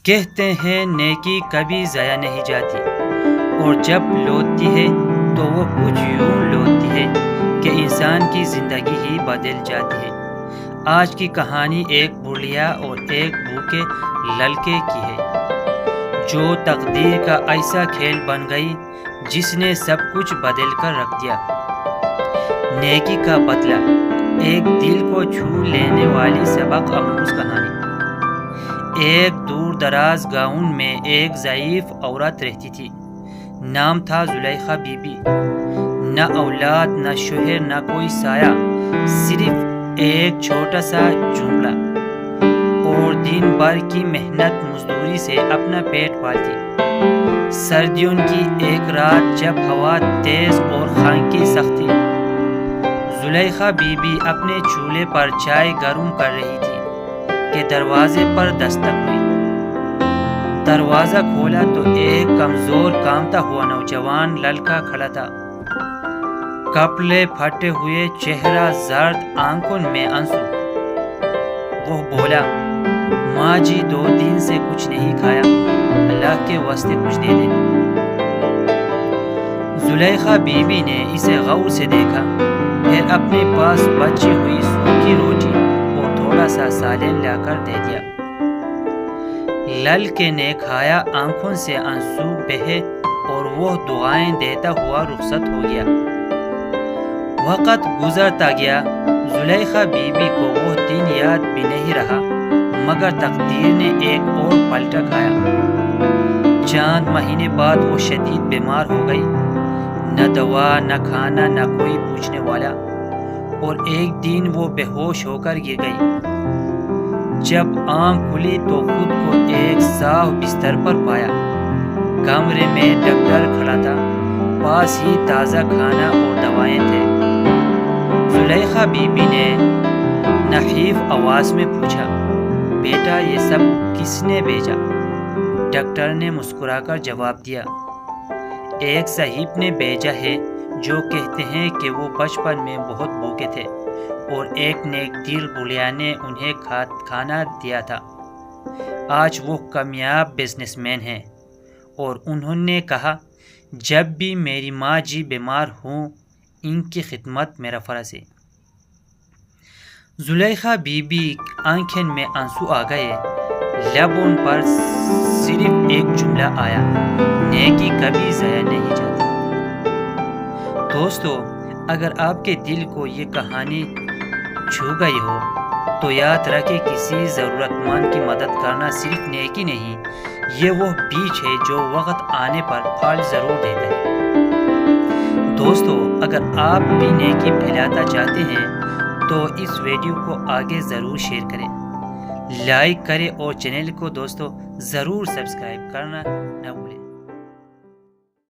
کہتے ہیں نیکی کبھی ضائع نہیں جاتی، اور جب لوٹتی ہے تو وہ کچھ یوں لوٹتی ہے کہ انسان کی زندگی ہی بدل جاتی ہے۔ آج کی کہانی ایک بڑھیا اور ایک بھوکے لڑکے کی ہے، جو تقدیر کا ایسا کھیل بن گئی جس نے سب کچھ بدل کر رکھ دیا۔ نیکی کا بدلہ، ایک دل کو چھو لینے والی سبق آموز کہانی۔ ایک دور دراز گاؤں میں ایک ضعیف عورت رہتی تھی۔ نام تھا زلیخا بی بی۔ نہ اولاد، نہ شوہر، نہ کوئی سایہ، صرف ایک چھوٹا سا جھونپڑا، اور دن بھر کی محنت مزدوری سے اپنا پیٹ پالتی۔ سردیوں کی ایک رات جب ہوا تیز اور خان کی سختی، زلیخا بی بی اپنے چولہے پر چائے گرم کر رہی تھی کہ دروازے پر دستک ہوئی۔ دروازہ کھولا تو ایک کمزور کانپتا ہوا نوجوان لڑکا کھڑا تھا، کپڑے پھٹے ہوئے، چہرہ زرد، آنکھوں میں آنسو۔ وہ بولا، ماں جی 2 دن سے کچھ نہیں کھایا، اللہ کے واسطے کچھ دے دیں۔ زلیخا بی بی نے اسے غور سے دیکھا، پھر اپنے پاس بچی ہوئی سوکھی روٹی اور تھوڑا سا سالن لا کر دے دیا۔ لڑکے نے کھایا، آنکھوں سے آنسو بہے اور وہ دعائیں دیتا ہوا رخصت ہو گیا۔ وقت گزرتا گیا، زلیخا بی بی کو وہ دن یاد بھی نہیں رہا، مگر تقدیر نے ایک اور پلٹا کھایا۔ چند مہینے بعد وہ شدید بیمار ہو گئی، نہ دوا، نہ کھانا، نہ کوئی پوچھنے والا، اور ایک دن وہ بے ہوش ہو کر گر گئی۔ جب آنکھ کھلی تو خود کو ایک صاف بستر پر پایا۔ کمرے میں ڈاکٹر کھڑا تھا، پاس ہی تازہ کھانا اور دوائیں تھے۔ زلیخا بی بی نے نحیف آواز میں پوچھا، بیٹا یہ سب کس نے بھیجا؟ ڈاکٹر نے مسکرا کر جواب دیا، ایک صاحب نے بھیجا ہے جو کہتے ہیں کہ وہ بچپن میں بہت بھوکے تھے اور ایک نیک دل بڑھیا نے انہیں کھانا دیا تھا۔ آج وہ کامیاب بزنس مین ہیں، اور انہوں نے کہا جب بھی میری ماں جی بیمار ہوں ان کی خدمت میرا فرض ہے۔ زلیخا بی بی آنکھیں میں آنسو آ گئے، لبوں پر صرف ایک جملہ آیا، نیکی کبھی ضائع نہیں جاتی۔ دوستو، اگر آپ کے دل کو یہ کہانی چھو گئی ہو تو یاد رکھیں، کسی ضرورت مند کی مدد کرنا صرف نیکی نہیں، یہ وہ بیج ہے جو وقت آنے پر پھل ضرور دیتا ہے۔ دوستو، اگر آپ بھی نیکی پھیلانا چاہتے ہیں تو اس ویڈیو کو آگے ضرور شیئر کریں، لائک کریں اور چینل کو دوستو ضرور سبسکرائب کرنا نہ بھولیں۔